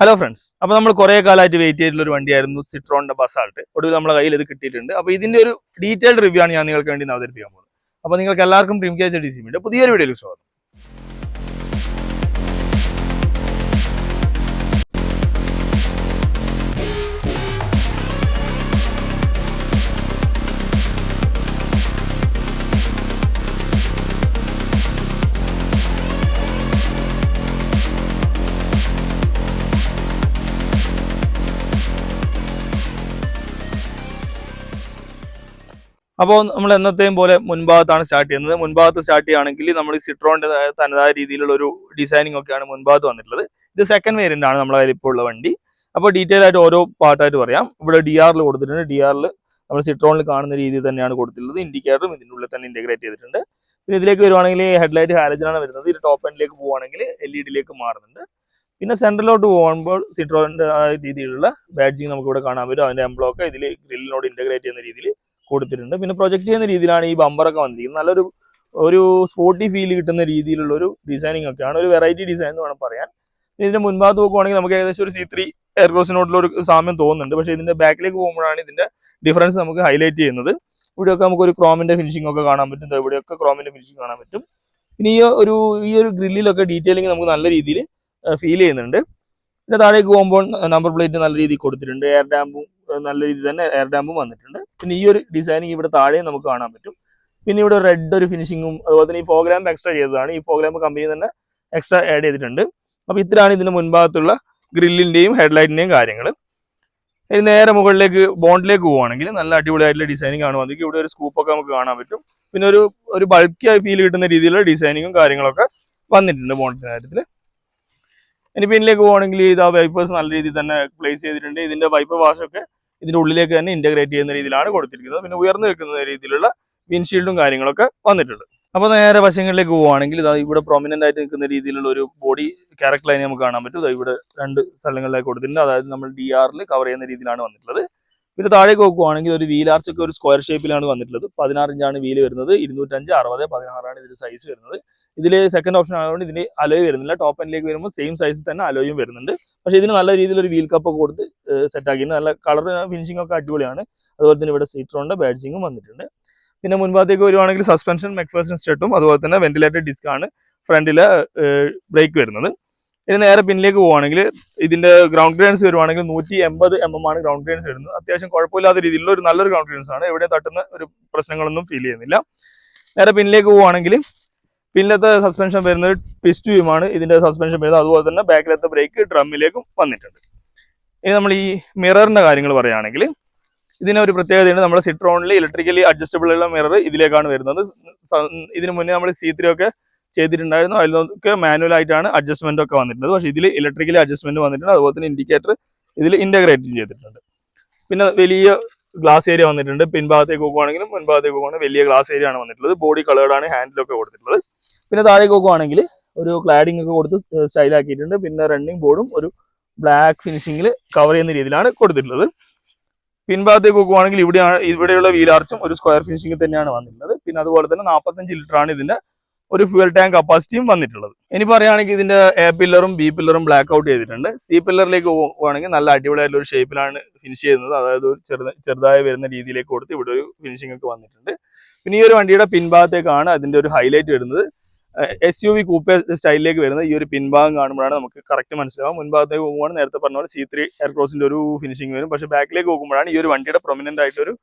Hello friends, അപ്പോൾ നമ്മൾ കുറേ കാലമായിട്ട് വെയിറ്റ് ചെയ്തിട്ടുള്ള ഒരു വണ്ടിയായിരുന്നു സിട്രോണിന്റെ ബസാൾട്ട്. ഒടുവിൽ നമ്മുടെ കയ്യിൽ ഇത് കിട്ടിയിട്ടുണ്ട്. അപ്പോൾ ഇതിന്റെ ഒരു ഡീറ്റെയിൽഡ് റിവ്യൂ ആണ് ഞാൻ നിങ്ങൾക്ക് വേണ്ടി അവതരിപ്പിക്കാൻ പോകുന്നത്. അപ്പോൾ നിങ്ങൾക്ക് എല്ലാവർക്കും ഡ്രീം ക്യാച്ചർ DC പുതിയൊരു വീഡിയോയിൽ സ്വാഗതം. അപ്പോൾ നമ്മൾ എന്നത്തെയും പോലെ മുൻഭാഗത്താണ് സ്റ്റാർട്ട് ചെയ്യുന്നത്. മുൻഭാഗത്ത് സ്റ്റാർട്ട് ചെയ്യുകയാണെങ്കിൽ നമ്മൾ സിട്രോണിന്റെ തനതായ രീതിയിലുള്ള ഒരു ഡിസൈനിങ് ഒക്കെയാണ് മുൻഭാഗത്ത് വന്നിട്ടുള്ളത്. ഇത് സെക്കൻഡ് വേരിയന്റ് ആണ് നമ്മളെ ഇപ്പോൾ ഉള്ള വണ്ടി. അപ്പോൾ ഡീറ്റെയിൽ ആയിട്ട് ഓരോ പാർട്ടായിട്ട് പറയാം. ഇവിടെ DRL കൊടുത്തിട്ടുണ്ട്. DRL നമ്മൾ സിട്രോണിൽ കാണുന്ന രീതിയിൽ തന്നെയാണ് കൊടുത്തിട്ടുള്ളത്. ഇൻഡിക്കേറ്ററും ഇതിൻ്റെ ഉള്ളിൽ തന്നെ ഇന്റഗ്രേറ്റ് ചെയ്തിട്ടുണ്ട്. പിന്നെ ഇതിലേക്ക് വരുവാണെങ്കിൽ ഹെഡ്ലൈറ്റ് ഹാലജനാണ് വരുന്നത്. ഇത് ടോപ്പ് എൻഡിലേക്ക് പോവുകയാണെങ്കിൽ LED മാറുന്നുണ്ട്. പിന്നെ സെൻട്രലോട്ട് പോകുമ്പോൾ സിട്രോണിന്റെ രീതിയിലുള്ള ബാഡ്ജിങ് നമുക്ക് ഇവിടെ കാണാൻ പറ്റും. അതിന്റെ എംബ്ലോക്ക് ഇതിൽ ഗ്രില്ലിനോട് ഇന്റഗ്രേറ്റ് ചെയ്യുന്ന രീതിയിൽ കൊടുത്തിട്ടുണ്ട്. പിന്നെ പ്രൊജക്ട് ചെയ്യുന്ന രീതിയിലാണ് ഈ ബമ്പറൊക്കെ വന്നിരിക്കുന്നത്. നല്ലൊരു സ്പോർട്ടി ഫീൽ കിട്ടുന്ന രീതിയിലുള്ള ഒരു ഡിസൈനിങ് ഒക്കെയാണ്. ഒരു വെറൈറ്റി ഡിസൈൻ എന്ന് വേണം പറയാൻ. ഇതിന്റെ മുൻഭാഗത്ത് നോക്കുവാണെങ്കിൽ നമുക്ക് ഏകദേശം ഒരു C3 എയർക്രോസിനോടുള്ള ഒരു സാമ്യം തോന്നുന്നുണ്ട്. പക്ഷേ ഇതിന്റെ ബാക്കിലേക്ക് പോകുമ്പോഴാണ് ഇതിന്റെ ഡിഫറൻസ് നമുക്ക് ഹൈലൈറ്റ് ചെയ്യുന്നത്. ഇവിടെയൊക്കെ നമുക്ക് ഒരു ക്രോമിന്റെ ഫിനിഷിംഗ് ഒക്കെ കാണാൻ പറ്റും. ഇവിടെയൊക്കെ ക്രോമിന്റെ ഫിനിഷിംഗ് കാണാൻ പറ്റും. പിന്നെ ഈ ഒരു ഗ്രില്ലിലൊക്കെ ഡീറ്റെയിലിംഗ് നമുക്ക് നല്ല രീതിയിൽ ഫീൽ ചെയ്യുന്നുണ്ട്. പിന്നെ താഴേക്ക് പോകുമ്പോൾ നമ്പർ പ്ലേറ്റ് നല്ല രീതിയിൽ കൊടുത്തിട്ടുണ്ട്. എയർ ഡാമ്പും നല്ല രീതിയിൽ തന്നെ എയർ ഡാമ്പും വന്നിട്ടുണ്ട്. പിന്നെ ഈ ഒരു ഡിസൈനിങ് ഇവിടെ താഴെയും നമുക്ക് കാണാൻ പറ്റും. പിന്നെ ഇവിടെ റെഡ് ഒരു ഫിനിഷിങ്ങും അതുപോലെ തന്നെ ഈ ഫോഗ്രാമ്പ് എക്സ്ട്രാ ചെയ്തതാണ്. ഈ ഫോഗ്രാമ്പ് കമ്പനി തന്നെ എക്സ്ട്രാ ആഡ് ചെയ്തിട്ടുണ്ട്. അപ്പോൾ ഇത്രയാണ് ഇതിന്റെ മുൻഭാഗത്തുള്ള ഗ്രില്ലിന്റെയും ഹെഡ്ലൈറ്റിന്റെയും കാര്യങ്ങൾ. ഇനി നേരെ മുകളിലേക്ക് ബോണ്ടിലേക്ക് പോവുകയാണെങ്കിൽ നല്ല അടിപൊളിയായിട്ടുള്ള ഡിസൈനിങ് ആണ് വന്നിട്ട്. ഇവിടെ ഒരു സ്കൂപ്പൊക്കെ നമുക്ക് കാണാൻ പറ്റും. പിന്നെ ഒരു ബൾക്കിയായി ഫീൽ കിട്ടുന്ന രീതിയിലുള്ള ഡിസൈനിങ്ങും കാര്യങ്ങളൊക്കെ വന്നിട്ടുണ്ട് ബോണ്ടിന്റെ കാര്യത്തിൽ. ഇനി പിന്നിലേക്ക് പോകണമെങ്കിൽ ഇത് വൈപ്പേഴ്സ് നല്ല രീതിയിൽ തന്നെ പ്ലേസ് ചെയ്തിട്ടുണ്ട്. ഇതിന്റെ വൈപ്പർ വാഷൊക്കെ ഇതിന്റെ ഉള്ളിലേക്ക് തന്നെ ഇന്റഗ്രേറ്റ് ചെയ്യുന്ന രീതിയിലാണ് കൊടുത്തിരിക്കുന്നത്. പിന്നെ ഉയർന്നു നിൽക്കുന്ന രീതിയിലുള്ള വിൻഷീൽഡും കാര്യങ്ങളൊക്കെ വന്നിട്ടുണ്ട്. അപ്പോൾ നേരെ വശങ്ങളിലേക്ക് പോവുകയാണെങ്കിൽ ഇവിടെ പ്രൊമിനന്റ് ആയിട്ട് നിൽക്കുന്ന രീതിയിലുള്ള ഒരു ബോഡി ക്യാരക്ടർ ലൈൻ നമുക്ക് കാണാൻ പറ്റും. ഇവിടെ 2 സ്ഥലങ്ങളിലേക്ക് കൊടുത്തിട്ടുണ്ട്. അതായത് നമ്മൾ DRL കവർ ചെയ്യുന്ന രീതിയിലാണ് വന്നിട്ടുള്ളത്. പിന്നെ താഴേക്ക് നോക്കുവാണെങ്കിൽ ഒരു വീൽ ആർച്ച് ഒക്കെ ഒരു സ്ക്വയർ ഷേപ്പിലാണ് വന്നിട്ടുള്ളത്. 16 ഇഞ്ചാണ് വീല് വരുന്നത്. 205, 60, 16 ഇതിന്റെ സൈസ് വരുന്നത്. ഇതിൽ സെക്കൻഡ് ഓപ്ഷൻ ആയതുകൊണ്ട് ഇതിന് അലോയ് വരുന്നില്ല. ടോപ്പ് എൻഡിലേക്ക് വരുമ്പോൾ സെയിം സൈസിൽ തന്നെ അലോയും വരുന്നുണ്ട്. പക്ഷേ ഇതിന് നല്ല രീതിയിൽ ഒരു വീൽ കപ്പ് ഒക്കെ കൊടുത്ത് സെറ്റ് ആക്കിയിട്ടുണ്ട്. നല്ല കളർ ഫിനിഷിംഗ് ഒക്കെ അടിപൊളിയാണ്. അതുപോലെ തന്നെ ഇവിടെ സിട്രോണിന്റെ ബാഡ്ജിങ്ങും വന്നിട്ടുണ്ട്. പിന്നെ മുൻഭാഗത്തേക്ക് വരുവാണെങ്കിൽ സസ്പെൻഷൻ മെക്ഫേഴ്സൺ സ്റ്റെട്ടും അതുപോലെ തന്നെ വെന്റിലേറ്റഡ് ഡിസ്ക് ആണ് ഫ്രണ്ടിലെ ബ്രേക്ക് വരുന്നത്. ഇനി നേരെ പിന്നിലേക്ക് പോവുകയാണെങ്കിൽ ഇതിന്റെ ഗ്രൗണ്ട് ക്ലിയറൻസ് വരുവാണെങ്കിൽ 180 mm ആണ് ഗ്രൗണ്ട് ക്ലിയറൻസ് വരുന്നത്. അത്യാവശ്യം കുഴപ്പമില്ലാത്ത രീതിയിലുള്ള ഒരു നല്ലൊരു ഗ്രൗണ്ട് ക്ലിയറൻസ് ആണ്. എവിടെ തട്ടുന്ന ഒരു പ്രശ്നങ്ങളൊന്നും ഫീൽ ചെയ്യുന്നില്ല. നേരെ പിന്നിലേക്ക് പോവുകയാണെങ്കിൽ പിന്നിലത്തെ സസ്പെൻഷൻ വരുന്നത് ട്വിസ്റ്റ് വ്യൂമാണ് ഇതിന്റെ സസ്പെൻഷൻ വരുന്നത്. അതുപോലെ തന്നെ ബാക്കിലത്തെ ബ്രേക്ക് ഡ്രമ്മിലേക്കും വന്നിട്ടുണ്ട്. ഇനി നമ്മൾ ഈ മിററിന്റെ കാര്യങ്ങൾ പറയുകയാണെങ്കിൽ ഇതിന് ഒരു പ്രത്യേകതയുണ്ട്. നമ്മുടെ സിട്രോണിൽ ഇലക്ട്രിക്കലി അഡ്ജസ്റ്റബിൾ ഉള്ള മിറർ ഇതിലേക്കാണ് വരുന്നത്. ഇതിന് മുന്നേ നമ്മൾ C3 ഒക്കെ ചെയ്തിട്ടുണ്ടായിരുന്നു. അതിലൊക്കെ മാനുവൽ ആയിട്ടാണ് അഡ്ജസ്റ്റ്മെന്റ് ഒക്കെ വന്നിട്ടുണ്ട്. പക്ഷേ ഇതിൽ ഇലക്ട്രിക്കലി അഡ്ജസ്റ്റ്മെന്റ് വന്നിട്ടുണ്ട്. അതുപോലെ തന്നെ ഇൻഡിക്കേറ്റർ ഇതിൽ ഇന്റഗ്രേറ്റ് ചെയ്തിട്ടുണ്ട്. പിന്നെ വലിയ ഗ്ലാസ് ഏരിയ വന്നിട്ടുണ്ട്. പിൻഭാഗത്തേക്ക് നോക്കുവാണെങ്കിലും മുൻഭാഗത്തേക്ക് പോകുകയാണെങ്കിൽ വലിയ ഗ്ലാസ് ഏരിയ ആണ് വന്നിട്ടുള്ളത്. ബോഡി കളേർഡാണ് ഹാൻഡിലൊക്കെ കൊടുത്തിട്ടുള്ളത്. പിന്നെ താഴേക്ക് നോക്കുവാണെങ്കിൽ ഒരു ക്ലാഡിംഗ് ഒക്കെ കൊടുത്ത് സ്റ്റൈലാക്കിയിട്ടുണ്ട്. പിന്നെ റണ്ണിങ് ബോർഡും ഒരു ബ്ലാക്ക് ഫിനിഷിങ്ങിൽ കവർ ചെയ്യുന്ന രീതിയിലാണ് കൊടുത്തിട്ടുള്ളത്. പിൻഭാഗത്തേക്ക് നോക്കുവാണെങ്കിൽ ഇവിടെയുള്ള വീൽ ആർച്ചും ഒരു സ്ക്വയർ ഫിനിഷിംഗ് തന്നെയാണ് വന്നിട്ടുള്ളത്. പിന്നെ അതുപോലെ തന്നെ 45 ലിറ്ററാണ് ഇതിന്റെ ഒരു ഫ്യൂൽ ടാങ്ക് കപ്പാസിറ്റിയും വന്നിട്ടുള്ളത്. ഇനി പറയുകയാണെങ്കിൽ ഇതിന്റെ A പില്ലറും B പില്ലറും ബ്ലാക്ക് ഔട്ട് ചെയ്തിട്ടുണ്ട്. C പില്ലറിലേക്ക് പോകുകയാണെങ്കിൽ നല്ല അടിപൊളിയായിട്ടുള്ള ഒരു ഷേപ്പിലാണ് ഫിനിഷ് ചെയ്യുന്നത്. അതായത് ഒരു ചെറുതായി വരുന്ന രീതിയിലേക്ക് കൊടുത്ത് ഇവിടെ ഒരു ഫിനിഷിംഗ് ഒക്കെ വന്നിട്ടുണ്ട്. പിന്നെ ഈ ഒരു വണ്ടിയുടെ പിൻഭാഗത്തേക്കാണ് അതിന്റെ ഒരു ഹൈലൈറ്റ് വരുന്നത്. SUV കൂപ്പേ സ്റ്റൈലിലേക്ക് വരുന്ന ഈ ഒരു പിൻഭാഗം കാണുമ്പോഴാണ് നമുക്ക് കറക്റ്റ് മനസ്സിലാവും. മുൻഭാഗത്തേക്ക് പോകുമ്പോൾ നേരത്തെ പറഞ്ഞ പോലെ C3 എയർക്രോസിന്റെ ഒരു ഫിനിഷിംഗ് വരും. പക്ഷേ ബാക്കിലേക്ക് പോകുമ്പോഴാണ് ഈ ഒരു വണ്ടിയുടെ പ്രൊമിനന്റ് ആയിട്ടൊരു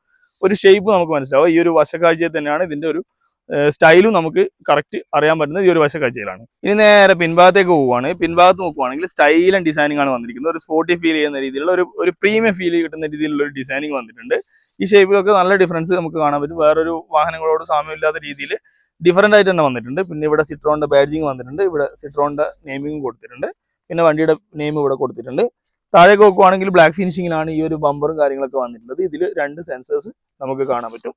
ഷേപ്പ് നമുക്ക് മനസ്സിലാവും. ഈ ഒരു വശക്കാഴ്ചയിൽ തന്നെയാണ് ഇതിന്റെ ഒരു സ്റ്റൈലും നമുക്ക് കറക്റ്റ് അറിയാൻ പറ്റുന്നത് ഈ ഒരു വശക്കാഴ്ചയിലാണ്. ഇനി നേരെ പിൻഭാഗത്തേക്ക് പോവുകയാണ്. പിൻഭാഗത്ത് നോക്കുവാണെങ്കിൽ സ്റ്റൈൽ ആൻഡ് ഡിസൈനിങ് ആണ് വന്നിരിക്കുന്നത്. ഒരു സ്പോർട്ടി ഫീൽ ചെയ്യുന്ന രീതിയിലുള്ള ഒരു പ്രീമിയം ഫീൽ കിട്ടുന്ന രീതിയിലുള്ള ഒരു ഡിസൈനിങ് വന്നിട്ടുണ്ട്. ഈ ഷേപ്പിലൊക്കെ നല്ല ഡിഫറൻസ് നമുക്ക് കാണാൻ പറ്റും. വേറൊരു വാഹനങ്ങളോട് സാമ്യമില്ലാത്ത രീതിയിൽ ഡിഫറൻ്റ് ആയിട്ട് തന്നെ വന്നിട്ടുണ്ട്. പിന്നെ ഇവിടെ സിട്രോണിന്റെ ബാഡ്ജിങ് വന്നിട്ടുണ്ട്. ഇവിടെ സിട്രോണിന്റെ നെയിമിംഗ് കൊടുത്തിട്ടുണ്ട്. പിന്നെ വണ്ടിയുടെ നെയിം ഇവിടെ കൊടുത്തിട്ടുണ്ട്. താഴേക്ക് നോക്കുവാണെങ്കിൽ ബ്ലാക്ക് ഫിനിഷിങ്ങിലാണ് ഈ ഒരു ബമ്പറും കാര്യങ്ങളൊക്കെ വന്നിട്ടുള്ളത്. ഇതിൽ 2 സെൻസേഴ്സ് നമുക്ക് കാണാൻ പറ്റും.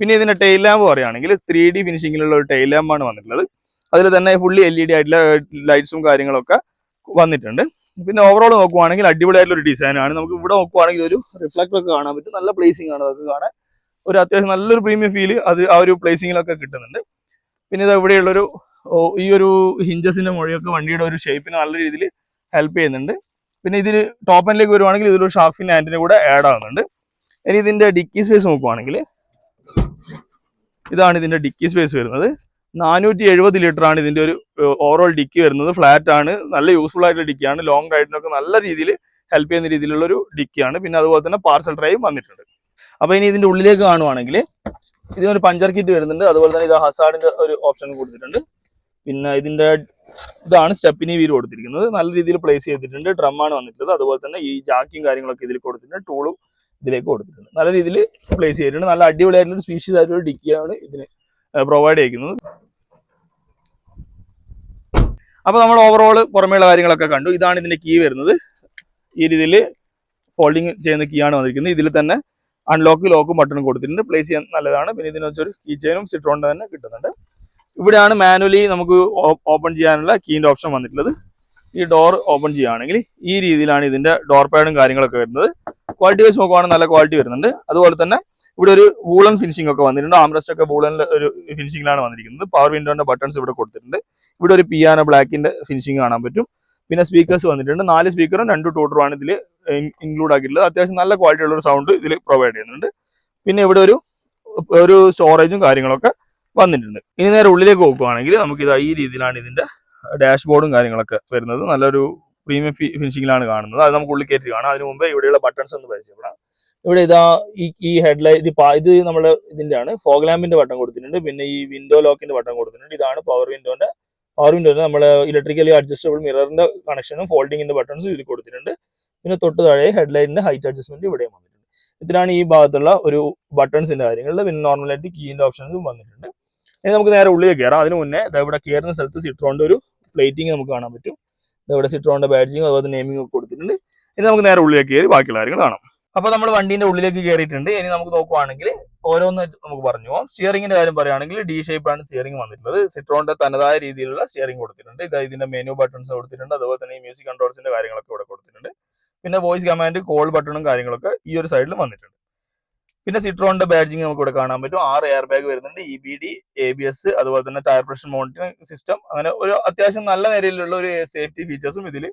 പിന്നെ ഇതിന്റെ ടെയിൽ ലാമ്പ് പറയുകയാണെങ്കിൽ 3D ഫിനിഷിങ്ങിലുള്ള ഒരു ടെയിൽ ലാമ്പാണ് വന്നിട്ടുള്ളത്. അതിൽ തന്നെ ഫുള്ളി LED ആയിട്ടുള്ള ലൈറ്റ്സും കാര്യങ്ങളൊക്കെ വന്നിട്ടുണ്ട്. പിന്നെ ഓവറോൾ നോക്കുവാണെങ്കിൽ അടിപൊളിയായിട്ടുള്ള ഒരു ഡിസൈനാണ്. നമുക്ക് ഇവിടെ നോക്കുവാണെങ്കിൽ ഒരു റിഫ്ലക്ടർ ഒക്കെ കാണാൻ പറ്റും. നല്ല പ്ലേസിംഗ് ആണ് അതൊക്കെ കാണാൻ. ഒരു അത്യാവശ്യം നല്ലൊരു പ്രീമിയം ഫീൽ അത് ആ ഒരു പ്ലേസിങ്ങിലൊക്കെ കിട്ടുന്നുണ്ട്. പിന്നെ ഇത് ഇവിടെയുള്ളൊരു ഈ ഒരു ഹിഞ്ചസിന്റെ മുഴയൊക്കെ വണ്ടിയുടെ ഒരു ഷേപ്പിന് നല്ല രീതിയിൽ ഹെൽപ്പ് ചെയ്യുന്നുണ്ട്. പിന്നെ ഇതിൽ ടോപ്പ് എൻഡിലേക്ക് വരുവാണെങ്കിൽ ഇതിലൊരു ഷാർക്ക് ഫിൻ ആന്റിന കൂടെ ആഡ് ആവുന്നുണ്ട്. ഇനി ഇതിന്റെ ഡിക്കി സ്പേസ് നോക്കുവാണെങ്കിൽ ഇതാണ് ഇതിന്റെ ഡിക്കി സ്പേസ് വരുന്നത്. 470 ലിറ്റർ ആണ് ഇതിന്റെ ഒരു ഓവറോൾ ഡിക്കി വരുന്നത്. ഫ്ലാറ്റ് ആണ്, നല്ല യൂസ്ഫുൾ ആയിട്ടുള്ള ഡിക്കിയാണ്. ലോങ് റൈഡിനൊക്കെ നല്ല രീതിയിൽ ഹെൽപ്പ് ചെയ്യുന്ന രീതിയിലുള്ള ഒരു ഡിക്കിയാണ്. പിന്നെ അതുപോലെ തന്നെ പാർസൽ ഡ്രൈവും വന്നിട്ടുണ്ട്. അപ്പൊ ഇനി ഇതിന്റെ ഉള്ളിലേക്ക് കാണുവാണെങ്കിൽ ഇതിനൊരു പഞ്ചർ കിറ്റ് വരുന്നുണ്ട്. അതുപോലെ തന്നെ ഇത് ഹസാർഡിന്റെ ഒരു ഓപ്ഷൻ കൊടുത്തിട്ടുണ്ട്. പിന്നെ ഇതിന്റെ ഇതാണ് സ്റ്റെപ്പിനി വീൽ കൊടുത്തിരിക്കുന്നത്. നല്ല രീതിയിൽ പ്ലേസ് ചെയ്തിട്ടുണ്ട്. ഡ്രമ്മാണ് വന്നിട്ടുള്ളത്. അതുപോലെ തന്നെ ഈ ജാക്കിയും കാര്യങ്ങളൊക്കെ ഇതിൽ കൊടുത്തിട്ടുണ്ട്. ടൂളും ഇതിലേക്ക് കൊടുത്തിട്ടുണ്ട്. നല്ല രീതിയിൽ പ്ലേസ് ചെയ്തിട്ടുണ്ട്. നല്ല അടിപൊളിയായിട്ടുള്ള സ്പീഷ്യസ് ആയിട്ടുള്ള ഡിക്കിയാണ് ഇതിന് പ്രൊവൈഡ് ചെയ്യുന്നത്. അപ്പൊ നമ്മൾ ഓവറോൾ പുറമേയുള്ള കാര്യങ്ങളൊക്കെ കണ്ടു. ഇതാണ് ഇതിന്റെ കീ വരുന്നത്. ഈ രീതിയിൽ ഫോൾഡിങ് ചെയ്യുന്ന കീ ആണ് വന്നിരിക്കുന്നത്. ഇതിൽ തന്നെ അൺലോക്ക് ലോക്കും ബട്ടണും കൊടുത്തിട്ടുണ്ട്. പ്ലേസ് ചെയ്യാൻ നല്ലതാണ്. പിന്നെ ഇതിന് വെച്ചൊരു കീ ചെയിനും സിട്രോണിന്റെ തന്നെ കിട്ടുന്നുണ്ട്. ഇവിടെയാണ് മാനുവലി നമുക്ക് ഓപ്പൺ ചെയ്യാനുള്ള കീന്റെ ഓപ്ഷൻ വന്നിട്ടുള്ളത്. ഈ ഡോർ ഓപ്പൺ ചെയ്യുകയാണെങ്കിൽ ഈ രീതിയിലാണ് ഇതിന്റെ ഡോർ പാഡും കാര്യങ്ങളൊക്കെ വരുന്നത്. ക്വാളിറ്റി വൈസ് നോക്കുവാണെങ്കിൽ നല്ല ക്വാളിറ്റി വരുന്നുണ്ട്. അതുപോലെ തന്നെ ഇവിടെ ഒരു വൂളൻ ഫിനിഷിംഗ് ഒക്കെ വന്നിട്ടുണ്ട്. ആംറസ്റ്റ് ഒക്കെ വൂളനിൽ ഒരു ഫിനിഷിംഗിലാണ് വന്നിരിക്കുന്നത്. പവർ വിൻഡോന്റെ ബട്ടൺസ് ഇവിടെ കൊടുത്തിട്ടുണ്ട്. ഇവിടെ ഒരു പിയാനോ ബ്ലാക്കിന്റെ ഫിനിഷിംഗ് കാണാൻ പറ്റും. പിന്നെ സ്പീക്കേഴ്സ് വന്നിട്ടുണ്ട്. 4 സ്പീക്കറും 2 ട്യൂട്ടറുമാണ് ഇതിൽ ഇൻക്ലൂഡ് ആക്കിയിട്ടുള്ളത്. അത്യാവശ്യം നല്ല ക്വാളിറ്റി ഉള്ള ഒരു സൗണ്ട് ഇതിൽ പ്രൊവൈഡ് ചെയ്യുന്നുണ്ട്. പിന്നെ ഇവിടെ ഒരു സ്റ്റോറേജും കാര്യങ്ങളൊക്കെ വന്നിട്ടുണ്ട്. ഇനി നേരെ ഉള്ളിലേക്ക് നോക്കുകയാണെങ്കിൽ നമുക്ക് ഇത് ഈ രീതിയിലാണ് ഇതിന്റെ ഡാഷ്ബോർഡും കാര്യങ്ങളൊക്കെ വരുന്നത്. നല്ലൊരു പ്രീമിയം ഫിനിഷിംഗിലാണ് കാണുന്നത്. അത് നമുക്ക് ഉള്ളിൽ കയറ്റി കാണാം. അതിന് മുമ്പേ ഇവിടെയുള്ള ബട്ടൺസ് ഒന്ന് പരിചയപ്പെടാം. ഇവിടെ ഇതാ ഈ ഹെഡ്ലൈറ്റ് ഇത് നമ്മുടെ ഇതിന്റെ ആണ്. ഫോഗ് ലാമ്പിന്റെ ബട്ടൺ കൊടുത്തിട്ടുണ്ട്. പിന്നെ ഈ വിൻഡോ ലോക്കിന്റെ ബട്ടൺ കൊടുത്തിട്ടുണ്ട്. ഇതാണ് പവർ വിൻഡോന്റെ നമ്മുടെ ഇലക്ട്രിക്കലി അഡ്ജസ്റ്റബിൾ മിററിന്റെ കണക്ഷനും ഫോൾഡിങ്ങിന്റെ ബട്ടൺസും ഇതിൽ കൊടുത്തിട്ടുണ്ട്. പിന്നെ തൊട്ട് താഴെ ഹെഡ്ലൈറ്റിന്റെ ഹൈറ്റ് അഡ്ജസ്റ്റ്മെന്റ് ഇവിടെയും വന്നിട്ടുണ്ട്. ഇതിലാണ് ഈ ഭാഗത്തുള്ള ഒരു ബട്ടൺസിന്റെ കാര്യങ്ങളിൽ. പിന്നെ നോർമലായിട്ട് കീന്റെ ഓപ്ഷൻസും വന്നിട്ടുണ്ട്. ഇനി നമുക്ക് നേരെ ഉള്ളിലേക്ക് കയറാം. അതിന് മുന്നേ ഇവിടെ കയറുന്ന സ്ഥലത്ത് സിട്രോണിന്റെ ഒരു പ്ലേറ്റിംഗ് നമുക്ക് കാണാൻ പറ്റും. ഇവിടെ സിട്രോണിന്റെ ബാഡ്ജിങ് അതുപോലെ നെയിമിംഗ് ഒക്കെ കൊടുത്തിട്ടുണ്ട്. ഇനി നമുക്ക് നേരെ ഉള്ളിലേക്ക് കയറി ബാക്കിയുള്ള കാര്യങ്ങൾ കാണാം. അപ്പൊ നമ്മൾ വണ്ടീന്റെ ഉള്ളിലേക്ക് കയറിയിട്ടുണ്ട്. ഇനി നമുക്ക് നോക്കുവാണെങ്കിൽ ഓരോന്ന് നമുക്ക് പറഞ്ഞു പോകാം. സ്റ്റിയറിംഗിന്റെ കാര്യം പറയുകയാണെങ്കിൽ ഡി ഷേപ്പാണ് സ്റ്റിയറിംഗ് വന്നിട്ടുള്ളത്. സിട്രോണിന്റെ തനതായ രീതിയിലുള്ള സ്റ്റിയറിംഗ് കൊടുത്തിട്ടുണ്ട്. ഇതിന്റെ മെനു ബട്ടൺസ് കൊടുത്തിട്ടുണ്ട്. അതുപോലെ തന്നെ ഈ മ്യൂസിക് കൺട്രോൾസിന്റെ കാര്യങ്ങളൊക്കെ ഇവിടെ കൊടുത്തിട്ടുണ്ട്. പിന്നെ വോയിസ് കമാൻഡ് കോൾ ബട്ടണും കാര്യങ്ങളൊക്കെ ഈ ഒരു സൈഡിൽ വന്നിട്ടുണ്ട്. പിന്നെ സിട്രോണിന്റെ ബാഡ്ജിങ് നമുക്ക് ഇവിടെ കാണാൻ പറ്റും. 6 എയർ ബാഗ് വരുന്നുണ്ട്. EBD, ABS, അതുപോലെ തന്നെ ടയർ പ്രഷർ മോണിറ്ററിംഗ് സിസ്റ്റം. അങ്ങനെ ഒരു അത്യാവശ്യം നല്ല നിലയിലുള്ള ഒരു സേഫ്റ്റി ഫീച്ചേഴ്സും ഇതിൽ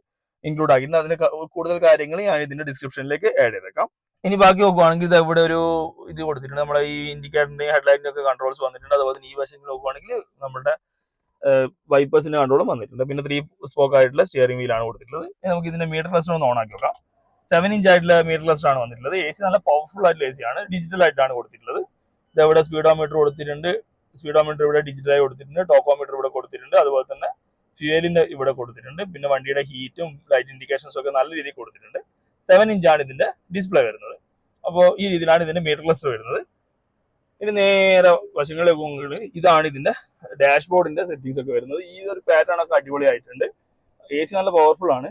ഇൻക്ലൂഡ് ആക്കിയിട്ടുണ്ട്. അതിന് കൂടുതൽ കാര്യങ്ങൾ ഞാൻ ഇതിന്റെ ഡിസ്ക്രിപ്ഷനിലേക്ക് ആഡ് ചെയ്തേക്കാം. ഇനി ബാക്കി നോക്കുവാണെങ്കിൽ ഇത് ഇവിടെ ഒരു ഇത് കൊടുത്തിട്ടുണ്ട്. നമ്മുടെ ഈ ഇൻഡിക്കേറ്ററിന്റെയും ഹെഡ്ലൈറ്റിന്റെ ഒക്കെ കൺട്രോൾസ് വന്നിട്ടുണ്ട്. അതുപോലെ തന്നെ ഈ വശങ്ങൾ നോക്കുവാണെങ്കിൽ നമ്മുടെ വൈപ്പേഴ്സിന്റെ കൺട്രോളും വന്നിട്ടുണ്ട്. പിന്നെ 3 സ്പോക്ക് ആയിട്ടുള്ള സ്റ്റിയറിംഗ് വീലാണ് കൊടുത്തിട്ടുള്ളത്. നമുക്ക് ഇതിന്റെ മീറ്റർ ക്ലസ്റ്റർ ഒന്ന് ഓൺ ആക്കി നോക്കാം. 7 ഇഞ്ച് ആയിട്ടുള്ള മീറ്റർ ക്ലസ്റ്റർ ആണ് വന്നിട്ടുള്ളത്. AC നല്ല പവർഫുൾ ആയിട്ടുള്ള AC ആണ്. ഡിജിറ്റൽ ആയിട്ടാണ് കൊടുത്തിട്ടുള്ളത്. ഇതെവിടെ സ്പീഡോമീറ്റർ കൊടുത്തിട്ടുണ്ട്. സ്പീഡോമീറ്റർ ഇവിടെ ഡിജിറ്റലായി കൊടുത്തിട്ടുണ്ട്. ടോക്കോമീറ്റർ ഇവിടെ കൊടുത്തിട്ടുണ്ട്. അതുപോലെ തന്നെ ഫ്യൂവലിന്റെ ഇവിടെ കൊടുത്തിട്ടുണ്ട്. പിന്നെ വണ്ടിയുടെ ഹീറ്റും ലൈറ്റ് ഇൻഡിക്കേഷൻസും ഒക്കെ നല്ല രീതിയിൽ കൊടുത്തിട്ടുണ്ട്. 7 ഇഞ്ചാണ് ഇതിന്റെ ഡിസ്പ്ലേ വരുന്നത്. അപ്പോൾ ഈ രീതിയിലാണ് ഇതിന്റെ മീറ്റർ ക്ലസ്റ്റർ വരുന്നത്. ഇനി നേരെ വശങ്ങളിലേക്ക് പോകുന്നത് ഇതാണ് ഇതിന്റെ ഡാഷ്ബോർഡിന്റെ സെറ്റിംഗ്സ് ഒക്കെ വരുന്നത്. ഈ ഒരു പാറ്റേൺ ഒക്കെ അടിപൊളിയായിട്ടുണ്ട്. AC നല്ല പവർഫുൾ ആണ്.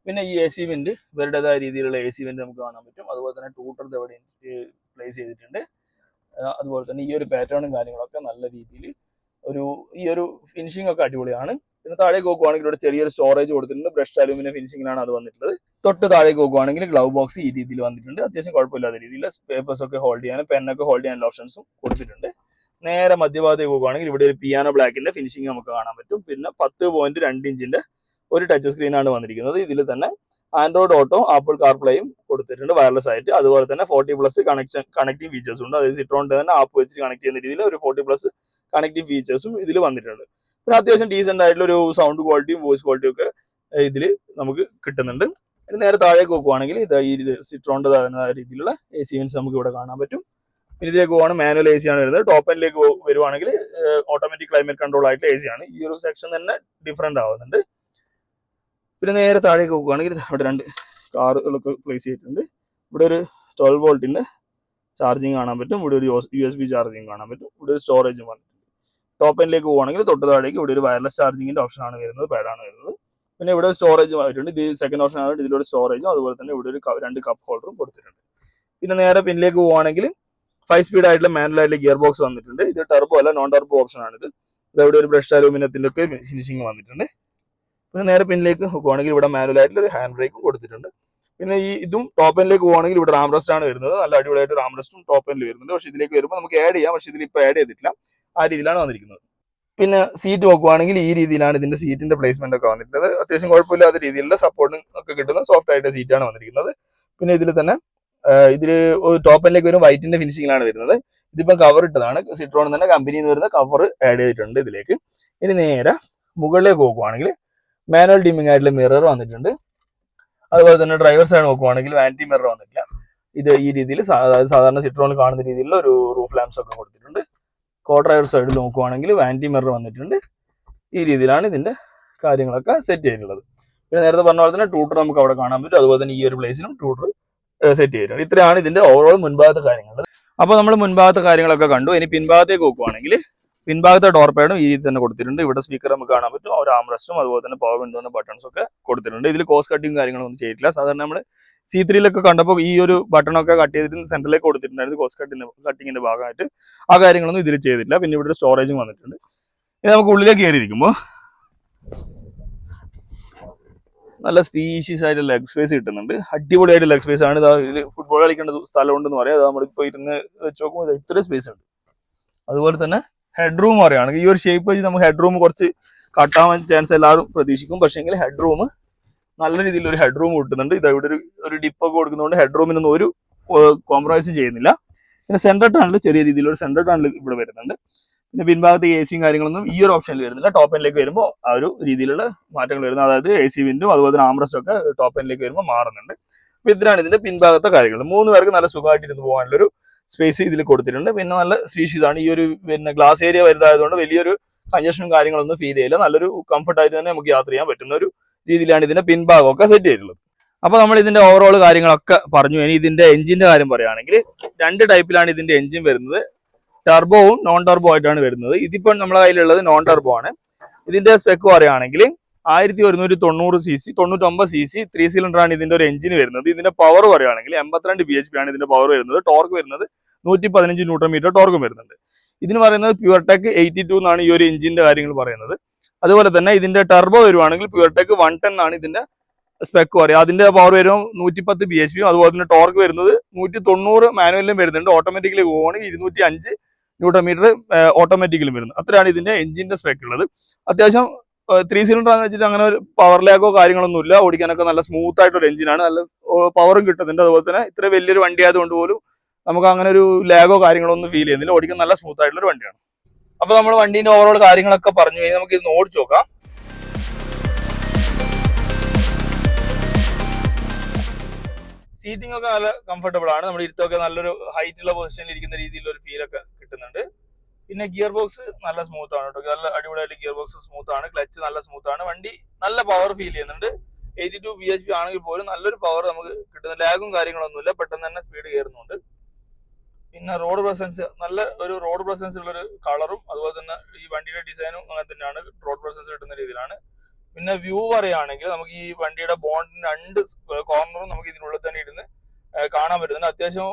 പിന്നെ ഈ AC വെന്റ് ഇവരുടേതായ രീതിയിലുള്ള AC വെന്റ് നമുക്ക് കാണാൻ പറ്റും. അതുപോലെ തന്നെ ട്യൂട്ടർ ഇവിടെ പ്ലേസ് ചെയ്തിട്ടുണ്ട്. അതുപോലെ തന്നെ ഈ ഒരു പാറ്റേണും കാര്യങ്ങളൊക്കെ നല്ല രീതിയിൽ ഈ ഒരു ഫിനിഷിംഗ് ഒക്കെ അടിപൊളിയാണ്. പിന്നെ താഴേക്ക് നോക്കുവാണെങ്കിൽ ഇവിടെ ചെറിയൊരു സ്റ്റോറേജ് കൊടുത്തിട്ടുണ്ട്. ബ്രഷ് അലൂമിനിയം ഫിനിഷിംഗിലാണ് അത് വന്നിട്ടുള്ളത്. തൊട്ട് താഴേക്ക് നോക്കുവാണെങ്കിൽ ഗ്ലൗ ബോക്സ് ഈ രീതിയിൽ വന്നിട്ടുണ്ട്. അത്യാവശ്യം കുഴപ്പമില്ലാത്ത രീതിയിൽ പേപ്പേഴ്സ് ഒക്കെ ഹോൾഡ് ചെയ്യാനും പെന്നൊക്കെ ഹോൾഡ് ചെയ്യാനുള്ള ഓപ്ഷൻസും കൊടുത്തിട്ടുണ്ട്. നേരെ മധ്യഭാഗത്തേക്ക് പോകുവാണെങ്കിൽ ഇവിടെ ഒരു പിയാനോ ബ്ലാക്കിന്റെ ഫിനിഷിംഗ് നമുക്ക് കാണാൻ പറ്റും. പിന്നെ 10.2 ഇഞ്ചിന്റെ ഒരു ടച്ച് സ്ക്രീൻ ആണ് വന്നിരിക്കുന്നത്. ഇതിൽ തന്നെ ആൻഡ്രോയിഡ് ഓട്ടോ, ആപ്പിൾ കാർപ്ലേയും കൊടുത്തിട്ടുണ്ട് വയർലെസ് ആയിട്ട്. അതുപോലെ തന്നെ 40+ കണക്റ്റിംഗ് ഫീച്ചേഴ്സ് ഉണ്ട്. അതായത് സിട്രോണിന്റെ തന്നെ ആപ്പ് വെച്ച് കണക്ട് ചെയ്യുന്ന രീതിയിൽ ഒരു 40+ കണക്റ്റിംഗ് ഫീച്ചേഴ്സും ഇതിൽ വന്നിട്ടുണ്ട്. പിന്നെ അത്യാവശ്യം ഡീസെന്റ് ആയിട്ടുള്ള ഒരു സൗണ്ട് ക്വാളിറ്റിയും വോയിസ് ക്വാളിറ്റിയും ഒക്കെ ഇതിൽ നമുക്ക് കിട്ടുന്നുണ്ട്. ഇനി നേരെ താഴേക്ക് നോക്കുവാണെങ്കിൽ ഈ സിട്രോണിന്റെ രീതിയിലുള്ള AC വെന്റ്സ് നമുക്ക് ഇവിടെ കാണാൻ പറ്റും. പിന്നെ ഇതിലേക്ക് പോവാണ് മാനുവൽ AC ആണ് വരുന്നത്. ടോപ്പ് എൻഡിലേക്ക് വരുവാണെങ്കിൽ ഓട്ടോമാറ്റിക് ക്ലൈമറ്റ് കൺട്രോൾ ആയിട്ടുള്ള AC ആണ്. ഈ ഒരു സെക്ഷൻ തന്നെ ഡിഫറെന്റ് ആവുന്നുണ്ട്. പിന്നെ നേരെ താഴേക്ക് നോക്കുകയാണെങ്കിൽ ഇവിടെ 2 കാറുകളൊക്കെ പ്ലേസ് ചെയ്തിട്ടുണ്ട്. ഇവിടെ ഒരു 12 വോൾട്ടിന്റെ ചാർജിങ് കാണാൻ പറ്റും. ഇവിടെ ഒരു USB ചാർജിങ് കാണാൻ പറ്റും. ഇവിടെ ഒരു സ്റ്റോറേജും വന്നിട്ടുണ്ട്. ടോപ്പ് എൻഡിലേക്ക് പോവുകയാണെങ്കിൽ തൊട്ട് താഴേക്ക് ഇവിടെ ഒരു വയർലെസ് ചാർജിങ്ങിന്റെ ഓപ്ഷൻ ആണ് വരുന്നത്, പാഡാണ് വരുന്നത്. പിന്നെ ഇവിടെ ഒരു സ്റ്റോറേജും ആയിട്ടുണ്ട്. ഇത് സെക്കൻഡ് ഓപ്ഷൻ ആണ്. ഇതിലൂടെ സ്റ്റോറേജും അതുപോലെ തന്നെ ഇവിടെ ഒരു 2 കപ്പ് ഹോൾഡറും കൊടുത്തിട്ടുണ്ട്. പിന്നെ നേരെ പിന്നിലേക്ക് പോവുകയാണെങ്കിൽ 5 സ്പീഡ് ആയിട്ടുള്ള മാനുവൽ ആയിട്ടുള്ള ഗിയർ ബോക്സ് വന്നിട്ടുണ്ട്. ഇത് ടർബോ അല്ല, നോൺ ടർബോ ഓപ്ഷൻ ആണിത്. ഇതെവിടെ ഒരു ബ്രഷ് അലൂമിനിയത്തിന്റെ ഒക്കെ ഫിനിഷിംഗ് വന്നിട്ടുണ്ട്. പിന്നെ നേരെ പിന്നിലേക്ക് നോക്കുവാണെങ്കിൽ ഇവിടെ മാനുവൽ ആയിട്ടുള്ള ഒരു ഹാൻഡ് ബ്രേക്കും കൊടുത്തിട്ടുണ്ട്. പിന്നെ ഇതും ടോപ്പ് എൻഡിലേക്ക് പോവുകയാണെങ്കിൽ ഇവിടെ റാംറസ്റ്റ് ആണ് വരുന്നത്. നല്ല അടിപൊളിയായിട്ട് റാംറസ്റ്റും ടോപ്പ് എൻഡിൽ വരുന്നുണ്ട്. പക്ഷേ ഇതിലേക്ക് വരുമ്പോൾ നമുക്ക് ആഡ് ചെയ്യാം. പക്ഷേ ഇതിൽ ഇപ്പോൾ ആഡ് ചെയ്തിട്ടില്ല. ആ രീതിയിലാണ് വന്നിരിക്കുന്നത്. പിന്നെ സീറ്റ് നോക്കുവാണെങ്കിൽ ഈ രീതിയിലാണ് ഇതിന്റെ സീറ്റിന്റെ പ്ലേസ്മെന്റ് ഒക്കെ വന്നിട്ടുള്ളത്. അത്യാവശ്യം കുഴപ്പമില്ലാത്ത രീതിയിലുള്ള സപ്പോർട്ടും ഒക്കെ കിട്ടുന്ന സോഫ്റ്റ് ആയിട്ട് സീറ്റാണ് വന്നിരിക്കുന്നത്. പിന്നെ ഇതിൽ തന്നെ ഇതില് ടോപ്പ് എൻഡിലേക്ക് വരും വൈറ്റിന്റെ ഫിനിഷിംഗിലാണ് വരുന്നത്. ഇതിപ്പം കവർ ഇട്ടതാണ്, സിട്രോൺ തന്നെ കമ്പനിയിൽ നിന്ന് വരുന്ന കവർ ആഡ് ചെയ്തിട്ടുണ്ട് ഇതിലേക്ക്. ഇനി നേരെ മുകളിലേക്ക് നോക്കുവാണെങ്കിൽ മാനുവൽ ഡിമ്മിംഗ് ആയിട്ടുള്ള മിറർ വന്നിട്ടുണ്ട്. അതുപോലെ തന്നെ ഡ്രൈവർ സൈഡ് നോക്കുവാണെങ്കിൽ വാനിറ്റി മിറർ വന്നിട്ടില്ല. ഇത് ഈ രീതിയിൽ അതായത് സാധാരണ സിട്രോണിൽ കാണുന്ന രീതിയിലുള്ള ഒരു റൂഫ് ലാംപ്സ് ഒക്കെ കൊടുത്തിട്ടുണ്ട്. കോ ഡ്രൈവർ സൈഡിൽ നോക്കുവാണെങ്കിൽ വാനിറ്റി മിറർ വന്നിട്ടുണ്ട്. ഈ രീതിയിലാണ് ഇതിന്റെ കാര്യങ്ങളൊക്കെ സെറ്റ് ചെയ്തിട്ടുള്ളത്. പിന്നെ നേരത്തെ പറഞ്ഞ പോലെ തന്നെ ട്യൂട്ടർ നമുക്ക് അവിടെ കാണാൻ പറ്റും. അതുപോലെ തന്നെ ഈ ഒരു പ്ലേസിലും ട്യൂട്ടർ സെറ്റ് ചെയ്തിട്ടുണ്ട്. ഇത്രയാണ് ഇതിന്റെ ഓവറോൾ മുൻഭാഗത്തെ കാര്യങ്ങൾ. അപ്പോൾ നമ്മൾ മുൻഭാഗത്തെ കാര്യങ്ങളൊക്കെ കണ്ടു. ഇനി പിൻഭാഗത്തേക്ക് നോക്കുവാണെങ്കിൽ പിൻഭാഗത്തെ ഡോർ പാഡും ഈ രീതി തന്നെ കൊടുത്തിട്ടുണ്ട്. ഇവിടെ സ്പീക്കർ നമുക്ക് കാണാൻ പറ്റും. ഒരു ആംറസ്റ്റും അതുപോലെ തന്നെ പവർ വിൻഡോന്റെ ബട്ടൺസ് ഒക്കെ കൊടുത്തിട്ടുണ്ട്. ഇതിൽ കോസ്റ്റ് കട്ടിങ് കാര്യങ്ങളൊന്നും ചെയ്തിട്ടില്ല. സാധാരണ നമ്മൾ C3 കണ്ടപ്പോൾ ഈ ഒരു ബട്ടണൊക്കെ കട്ട് ചെയ്തിട്ട് സെന്ററിലേക്ക് കൊടുത്തിട്ടുണ്ടായിരുന്നു കോസ്റ്റ് കട്ടിങ്ങിന്റെ ഭാഗമായിട്ട്. ആ കാര്യങ്ങളൊന്നും ഇതിൽ ചെയ്തിട്ടില്ല. പിന്നെ ഇവിടെ ഒരു സ്റ്റോറേജും വന്നിട്ടുണ്ട്. ഇനി നമുക്ക് ഉള്ളിലേക്ക് കയറിയിരിക്കുമ്പോൾ നല്ല സ്പീഷ്യസ് ആയിട്ട് ലെഗ് സ്പേസ് കിട്ടുന്നുണ്ട്. അടിപൊളിയായിട്ട് ലെഗ് സ്പേസ് ആണ്. ഇതിൽ ഫുട്ബോൾ കളിക്കേണ്ട സ്ഥലം ഉണ്ടെന്ന് പറയാം. അത് നമ്മളിപ്പോൾ ഇരുന്ന് വെച്ച് നോക്കുമ്പോൾ ഇത്രയും സ്പേസ് ഉണ്ട്. അതുപോലെ തന്നെ ഹെഡ് റൂം പറയുകയാണെങ്കിൽ ഈ ഒരു ഷേപ്പ് വെച്ച് നമുക്ക് ഹെഡ് റൂം കുറച്ച് കട്ടാൻ ചാൻസ് എല്ലാവരും പ്രതീക്ഷിക്കും. പക്ഷേങ്കിൽ ഹെഡ് റൂം നല്ല രീതിയിൽ ഒരു ഹെഡ് റൂം കിട്ടുന്നുണ്ട്. ഇത് ഇവിടെ ഒരു ഡിപ്പൊക്കെ കൊടുക്കുന്നതുകൊണ്ട് ഹെഡ് റൂമിനൊന്നും ഒരു കോംപ്രമൈസ് ചെയ്യുന്നില്ല. പിന്നെ സെൻട്രൽ ടണൽ ചെറിയ രീതിയിലൊരു സെൻട്രൽ ടണൽ ഇവിടെ വരുന്നുണ്ട്. പിന്നെ പിൻഭാഗത്ത് AC കാര്യങ്ങളൊന്നും ഈ ഒരു ഓപ്ഷനിൽ വരുന്നില്ല. ടോപ്പ് എൻഡിലേക്ക് വരുമ്പോൾ ആ ഒരു രീതിയിലുള്ള മാറ്റങ്ങൾ വരുന്നത്. അതായത് AC വിൻഡും അതുപോലെ തന്നെ ആംറസ്റ്റ് ഒക്കെ ടോപ്പ് എൻഡിലേക്ക് വരുമ്പോൾ മാറുന്നുണ്ട്. അപ്പോൾ ഇത്രയാണ് ഇതിന്റെ പിൻഭാഗത്തെ കാര്യങ്ങൾ. 3 പേർക്ക് നല്ല സുഖമായിട്ട് ഇരുന്ന് പോകാനുള്ളൊരു സ്പേസ് ഇതിൽ കൊടുത്തിട്ടുണ്ട്. പിന്നെ നല്ല സ്പീഷ്യസ് ആണ്. ഈ ഒരു പിന്നെ ഗ്ലാസ് ഏരിയ വരുന്നതായതുകൊണ്ട് വലിയൊരു കൺജഷനും കാര്യങ്ങളൊന്നും ഫീൽ ചെയ്യില്ല. നല്ലൊരു കംഫർട്ടായിട്ട് തന്നെ നമുക്ക് യാത്ര ചെയ്യാൻ പറ്റുന്ന ഒരു രീതിയിലാണ് ഇതിന്റെ പിൻഭാഗമൊക്കെ സെറ്റ് ചെയ്തിട്ടുള്ളത്. അപ്പോൾ നമ്മൾ ഇതിന്റെ ഓവറോൾ കാര്യങ്ങളൊക്കെ പറഞ്ഞു. ഇനി ഇതിന്റെ എഞ്ചിന്റെ കാര്യം പറയുകയാണെങ്കിൽ 2 ടൈപ്പിലാണ് ഇതിന്റെ എഞ്ചിൻ വരുന്നത്. ടർബോവും നോൺ ടർബോ ആയിട്ടാണ് വരുന്നത്. ഇതിപ്പോൾ നമ്മുടെ കയ്യിലുള്ളത് നോൺ ടർബോ ആണ്. ഇതിന്റെ സ്പെക്ക് പറയുകയാണെങ്കിൽ 1190cc 99cc 3 സിലിണ്ടറാണ് ഇതിന്റെ ഒരു എഞ്ചിന് വരുന്നത്. ഇതിന്റെ പവർ പറയുകയാണെങ്കിൽ 82 bhp ആണ് ഇതിന്റെ പവർ വരുന്നത്. ടോർക്ക് വരുന്നത് 115 ന്യൂട്ടൺ ടോർക്കും വരുന്നുണ്ട്. ഇതിന് പറയുന്നത് പ്യുവർടെക് 82 എന്നാണ് ഈ ഒരു എഞ്ചിന്റെ കാര്യങ്ങൾ പറയുന്നത്. അതുപോലെ തന്നെ ഇതിന്റെ ടർബോ വരുവാണെങ്കിൽ പ്യുവർടെക് 110 ആണ് ഇതിന്റെ സ്പെക്ക് പറയുക. അതിന്റെ പവർ വരും 110 bhp. അതുപോലെ തന്നെ ടോർക്ക് വരുന്നത് 190 മാനുവലിലും വരുന്നുണ്ട്. ഓട്ടോമാറ്റിക്കലി പോകുകയാണെങ്കിൽ 205 ന്യൂട്ടൺ ഓട്ടോമാറ്റിക്കലും വരുന്നത്. അത്രയാണ് ഇതിന്റെ എഞ്ചിന്റെ സ്പെക്ക് ഉള്ളത്. അത്യാവശ്യം 3 സിലിണ്ടർ ആണെന്ന് വെച്ചിട്ട് അങ്ങനെ ഒരു പവർ ലാഗോ കാര്യങ്ങളൊന്നും ഇല്ല. ഓടിക്കാനൊക്കെ നല്ല സ്മൂത്ത് ആയിട്ടൊരു എഞ്ചിനാണ്. നല്ല പവറും കിട്ടുന്നുണ്ട്. അതുപോലെ തന്നെ ഇത്ര വലിയൊരു വണ്ടി ആയതുകൊണ്ട് പോലും നമുക്ക് അങ്ങനെ ഒരു ലാഗോ കാര്യങ്ങളൊന്നും ഫീൽ ചെയ്യുന്നില്ല. ഓടിക്കാൻ നല്ല സ്മൂത്ത് ആയിട്ടുള്ള ഒരു വണ്ടിയാണ്. അപ്പൊ നമ്മൾ വണ്ടീന്റെ ഓവറോൾ കാര്യങ്ങളൊക്കെ പറഞ്ഞു കഴിഞ്ഞാൽ നമുക്ക് ഇത് ഓടിച്ചു നോക്കാം. സീറ്റിംഗ് ഒക്കെ നല്ല കംഫർട്ടബിൾ ആണ്. നമ്മുടെ ഇരുത്തൊക്കെ നല്ലൊരു ഹൈറ്റുള്ള പൊസിഷനിൽ ഇരിക്കുന്ന രീതിയിലുള്ള ഒരു ഫീൽ ഒക്കെ കിട്ടുന്നുണ്ട്. പിന്നെ ഗിയർ ബോക്സ് നല്ല സ്മൂത്ത് ആണ് കേട്ടോ. നല്ല അടിപൊളിയായിട്ട് ഗിയർ ബോക്സ് സ്മൂത്ത് ആണ്. ക്ലച്ച് നല്ല സ്മൂത്ത് ആണ്. വണ്ടി നല്ല പവർ ഫീൽ ചെയ്യുന്നുണ്ട്. 82 bhp ആണെങ്കിൽ പോലും നല്ലൊരു പവർ നമുക്ക് കിട്ടുന്ന ലാഗും കാര്യങ്ങളൊന്നുമില്ല. പെട്ടെന്ന് തന്നെ സ്പീഡ് കയറുന്നുണ്ട്. പിന്നെ റോഡ് പ്രസൻസ് നല്ല ഒരു റോഡ് പ്രസൻസ് ഉള്ള ഒരു കളറും അതുപോലെ തന്നെ ഈ വണ്ടിയുടെ ഡിസൈനും അങ്ങനെ തന്നെയാണ്. റോഡ് പ്രസൻസ് കിട്ടുന്ന രീതിയിലാണ്. പിന്നെ വ്യൂ പറയുകയാണെങ്കിൽ നമുക്ക് ഈ വണ്ടിയുടെ ബോണ്ടിന്റെ 2 കോർണറും നമുക്ക് ഇതിനുള്ളിൽ തന്നെ ഇരുന്ന് കാണാൻ പറ്റുന്നുണ്ട്. അത്യാവശ്യം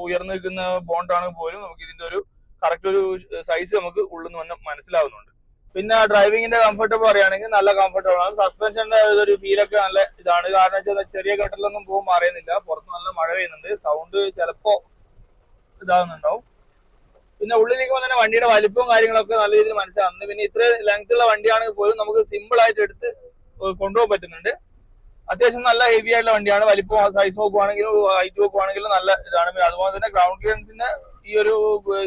ഉയർന്നു നിൽക്കുന്ന ബോണ്ടാണെങ്കിൽ പോലും നമുക്ക് ഇതിന്റെ ഒരു കറക്റ്റ് ഒരു സൈസ് നമുക്ക് ഉള്ളിൽ നിന്ന് മനസ്സിലാവുന്നുണ്ട്. പിന്നെ ഡ്രൈവിംഗിന്റെ കംഫർട്ട് പറയുകയാണെങ്കിൽ നല്ല കംഫർട്ടബിൾ ആണ്. സസ്പെൻഷന്റെ ഒരു ഫീലൊക്കെ നല്ല ഇതാണ്. കാരണം വെച്ചാൽ ചെറിയ ഘട്ടത്തിലൊന്നും പോകുമ്പോൾ അറിയുന്നില്ല. പുറത്ത് നല്ല മഴ പെയ്യുന്നുണ്ട്. സൗണ്ട് ചിലപ്പോ ഇതാകുന്നുണ്ടാവും. പിന്നെ ഉള്ളിലേക്ക് തന്നെ വണ്ടിയുടെ വലിപ്പവും കാര്യങ്ങളൊക്കെ നല്ല രീതിയിൽ മനസ്സിലാവുന്നുണ്ട്. പിന്നെ ഇത്ര ലെങ്ത് ഉള്ള വണ്ടിയാണെങ്കിൽ പോലും നമുക്ക് സിമ്പിൾ ആയിട്ട് എടുത്ത് കൊണ്ടുപോകാൻ പറ്റുന്നുണ്ട്. അത്യാവശ്യം നല്ല ഹെവി ആയിട്ടുള്ള വണ്ടിയാണ്. വലിപ്പം സൈസ് നോക്കുവാണെങ്കിലും ഹൈറ്റ് നോക്കുവാണെങ്കിലും നല്ല ഇതാണ്. പിന്നെ അതുപോലെ തന്നെ ഗ്രൗണ്ട് ക്ലിയറൻസിന്റെ ഈ ഒരു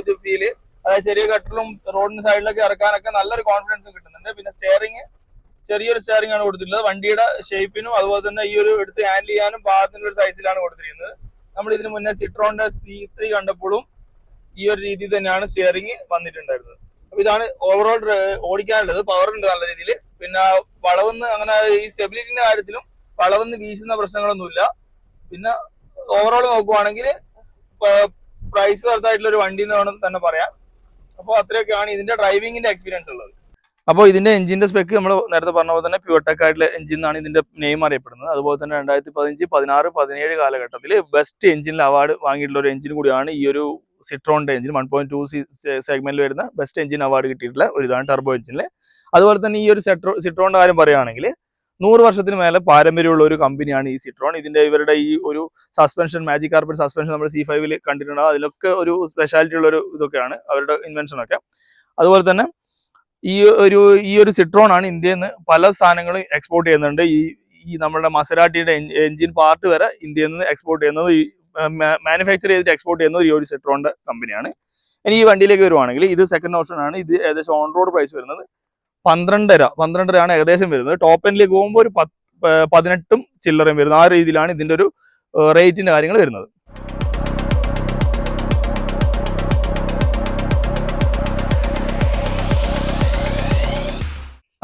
ഇത് ഫീല്, അതായത് ചെറിയ കട്ടറും റോഡിന്റെ സൈഡിലൊക്കെ ഇറക്കാനൊക്കെ നല്ലൊരു കോൺഫിഡൻസ് കിട്ടുന്നുണ്ട്. പിന്നെ സ്റ്റിയറിംഗ് ചെറിയൊരു സ്റ്റിയറിംഗ് ആണ് കൊടുത്തിട്ടുള്ളത്. വണ്ടിയുടെ ഷേപ്പിനും അതുപോലെ തന്നെ ഈ ഒരു എടുത്ത് ഹാൻഡിൽ ചെയ്യാനും പാകത്തിന്റെ ഒരു സൈസിലാണ് കൊടുത്തിരിക്കുന്നത്. നമ്മൾ ഇതിന് മുന്നേ സിട്രോണിന്റെ C3 കണ്ടപ്പോഴും ഈ ഒരു രീതിയിൽ തന്നെയാണ് സ്റ്റിയറിംഗ് വന്നിട്ടുണ്ടായിരുന്നത്. അപ്പൊ ഇതാണ് ഓവറോൾ ഓടിക്കാനുള്ളത്. പവർ ഉണ്ട് നല്ല രീതിയിൽ. പിന്നെ വളവെന്ന് അങ്ങനെ ഈ സ്റ്റെബിലിറ്റിന്റെ കാര്യത്തിലും വളവെന്ന് വീശുന്ന പ്രശ്നങ്ങളൊന്നുമില്ല. പിന്നെ ഓവറോൾ നോക്കുവാണെങ്കിൽ പ്രൈസ് വർത്തായിട്ടുള്ള ഒരു വണ്ടി എന്ന് വേണം തന്നെ പറയാം. അപ്പോൾ അത്രയൊക്കെയാണ് ഇതിന്റെ ഡ്രൈവിംഗിന്റെ എക്സ്പീരിയൻസ് ഉള്ളത്. അപ്പോൾ ഇതിന്റെ എഞ്ചിന്റെ സ്പെക്ക് നമ്മൾ നേരത്തെ പറഞ്ഞ പോലെ തന്നെ പ്യുവർടെക് ആയിട്ടുള്ള എഞ്ചിൻ എന്നാണ് ഇതിന്റെ നെയിം അറിയപ്പെടുന്നത്. അതുപോലെ തന്നെ 2015, 16, 17 കാലഘട്ടത്തിൽ ബെസ്റ്റ് എഞ്ചിനിൽ അവാർഡ് വാങ്ങിയിട്ടുള്ള ഒരു എഞ്ചിൻ കൂടിയാണ് ഈ ഒരു സിട്രോണിന്റെ എഞ്ചിൻ. 1.2 സെഗ്മെന്റിൽ വരുന്ന ബെസ്റ്റ് എഞ്ചിൻ അവാർഡ് കിട്ടിയിട്ടുള്ള ഒരു ഇതാണ് ടർബോ എഞ്ചിനിൽ. അതുപോലെ തന്നെ ഈ ഒരു സിട്രോണിന്റെ കാര്യം പറയുകയാണെങ്കിൽ 100 വർഷത്തിന് മേലെ പാരമ്പര്യമുള്ള ഒരു കമ്പനിയാണ് ഈ സിട്രോൺ. ഇവരുടെ ഈ ഒരു സസ്പെൻഷൻ, മാജിക് കാർപ്പറ്റ് സസ്പെൻഷൻ നമ്മൾ C5 കണ്ടിട്ടുണ്ടാവും. അതിലൊക്കെ ഒരു സ്പെഷ്യാലിറ്റി ഉള്ള ഒരു ഇതൊക്കെയാണ് അവരുടെ ഇൻവെൻഷൻ ഒക്കെ. അതുപോലെ തന്നെ ഈ ഒരു സിട്രോൺ ആണ് ഇന്ത്യയിൽ നിന്ന് പല സാധനങ്ങളും എക്സ്പോർട്ട് ചെയ്യുന്നുണ്ട്. ഈ നമ്മുടെ മസരാട്ടിയുടെ എഞ്ചിൻ പാർട്ട് വരെ ഇന്ത്യയിൽ നിന്ന് എക്സ്പോർട്ട് ചെയ്യുന്നത്, ഈ മാനുഫാക്ചർ ചെയ്തിട്ട് എക്സ്പോർട്ട് ചെയ്യുന്നത് ഈ ഒരു സിട്രോണിന്റെ കമ്പനിയാണ്. ഇനി ഈ വണ്ടിയിലേക്ക് വരുവാണെങ്കിൽ ഇത് സെക്കൻഡ് ഓപ്ഷൻ ആണ്. ഇത് ഏകദേശം ഓൺ റോഡ് പ്രൈസ് വരുന്നത് 12.5 ആണ് ഏകദേശം വരുന്നത്. ടോപ്പ് എൻഡിലേക്ക് പോകുമ്പോൾ ഒരു 18 ചില്ലറയും വരുന്നത്. ആ രീതിയിലാണ് ഇതിന്റെ ഒരു റേറ്റിന്റെ കാര്യങ്ങൾ വരുന്നത്.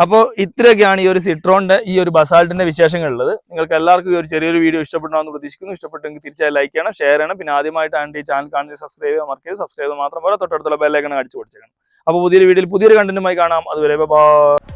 അപ്പോൾ ഇത്രയൊക്കെയാണ് ഈ ഒരു സിട്രോണിന്റെ ഈ ഒരു ബസാൾട്ടിന്റെ വിശേഷങ്ങളുള്ളത്. നിങ്ങൾക്ക് എല്ലാവർക്കും ഈ ഒരു ചെറിയൊരു വീഡിയോ ഇഷ്ടപ്പെടണമെന്ന് പ്രതീക്ഷിക്കുന്നു. ഇഷ്ടപ്പെട്ടെങ്കിൽ തീർച്ചയായും ലൈക്ക് ചെയ്യണം, ഷെയർ ചെയ്യണം. പിന്നെ ആദ്യമായിട്ടാണ് ഈ ചാനൽ കാണുന്നത് സബ്സ്ക്രൈബ് ചെയ്യാൻ മറക്കരുത്. സബ്സ്ക്രൈബ് മാത്രം പോലെ തൊട്ടടുത്തുള്ള ബെല്ലൈക്കൺ അടിച്ചു പൊടിച്ചേക്കണം. അപ്പോൾ പുതിയൊരു വീഡിയോയിൽ പുതിയൊരു കണ്ടന്റുമായി കാണാം. അതുവരെ ബൈ.